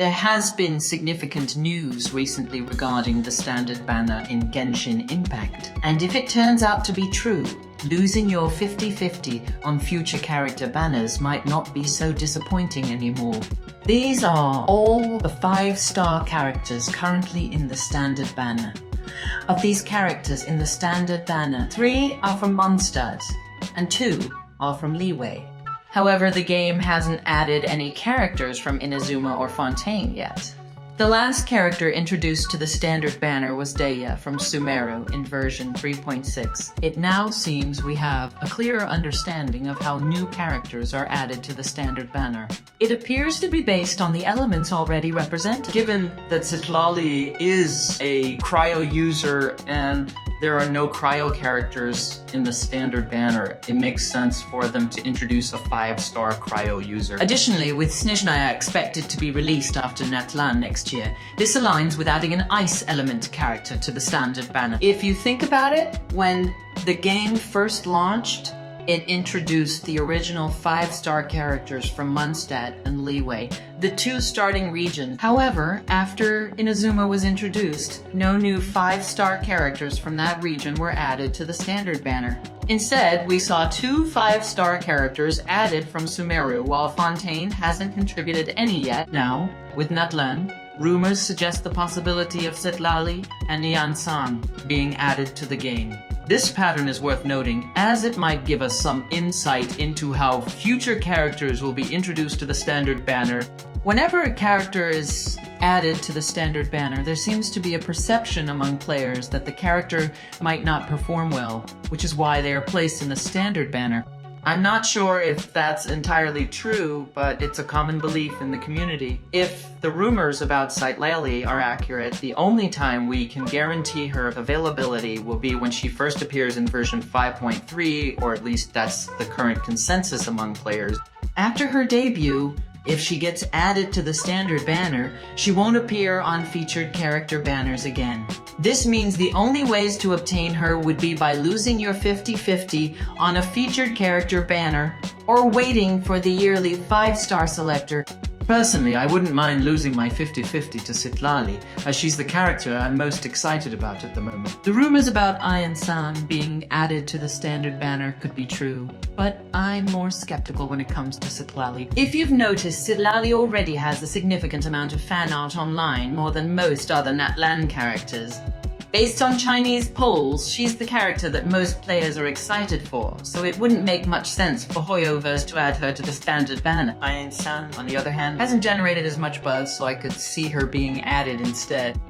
There has been significant news recently regarding the standard banner in Genshin Impact, and if it turns out to be true, losing your 50-50 on future character banners might not be so disappointing anymore. These are all the 5-star characters currently in the standard banner. Of these characters in the standard banner, 3 are from Mondstadt and 2 are from Liyue. However, the game hasn't added any characters from Inazuma or Fontaine yet. The last character introduced to the standard banner was Dehya from Sumeru in version 3.6. It now seems we have a clearer understanding of how new characters are added to the standard banner. It appears to be based on the elements already represented. Given that Citlali is a cryo user and there are no cryo characters in the standard banner, it makes sense for them to introduce a 5-star cryo user. Additionally, with Snezhnaya expected to be released after Natlan next year, this aligns with adding an ice element character to the standard banner. If you think about it, when the game first launched, it introduced the original 5-star characters from Mondstadt and Liyue, the 2 starting regions. However, after Inazuma was introduced, no new 5-star characters from that region were added to the standard banner. Instead, we saw 2 5-star characters added from Sumeru, while Fontaine hasn't contributed any yet. Now, with Natlan, rumors suggest the possibility of Citlali and Iansan being added to the game. This pattern is worth noting, as it might give us some insight into how future characters will be introduced to the standard banner. Whenever a character is added to the standard banner, there seems to be a perception among players that the character might not perform well, which is why they are placed in the standard banner. I'm not sure if that's entirely true, but it's a common belief in the community. If the rumors about Citlali are accurate, the only time we can guarantee her availability will be when she first appears in version 5.3, or at least that's the current consensus among players. After her debut, if she gets added to the standard banner, she won't appear on featured character banners again. This means the only ways to obtain her would be by losing your 50-50 on a featured character banner or waiting for the yearly 5-star selector. Personally, I wouldn't mind losing my 50-50 to Citlali, as she's the character I'm most excited about at the moment. The rumors about Iansan being added to the standard banner could be true, but I'm more skeptical when it comes to Citlali. If you've noticed, Citlali already has a significant amount of fan art online, more than most other Natlan characters. Based on Chinese polls, she's the character that most players are excited for, so it wouldn't make much sense for Hoyoverse to add her to the standard banner. Iansan, on the other hand, hasn't generated as much buzz, so I could see her being added instead.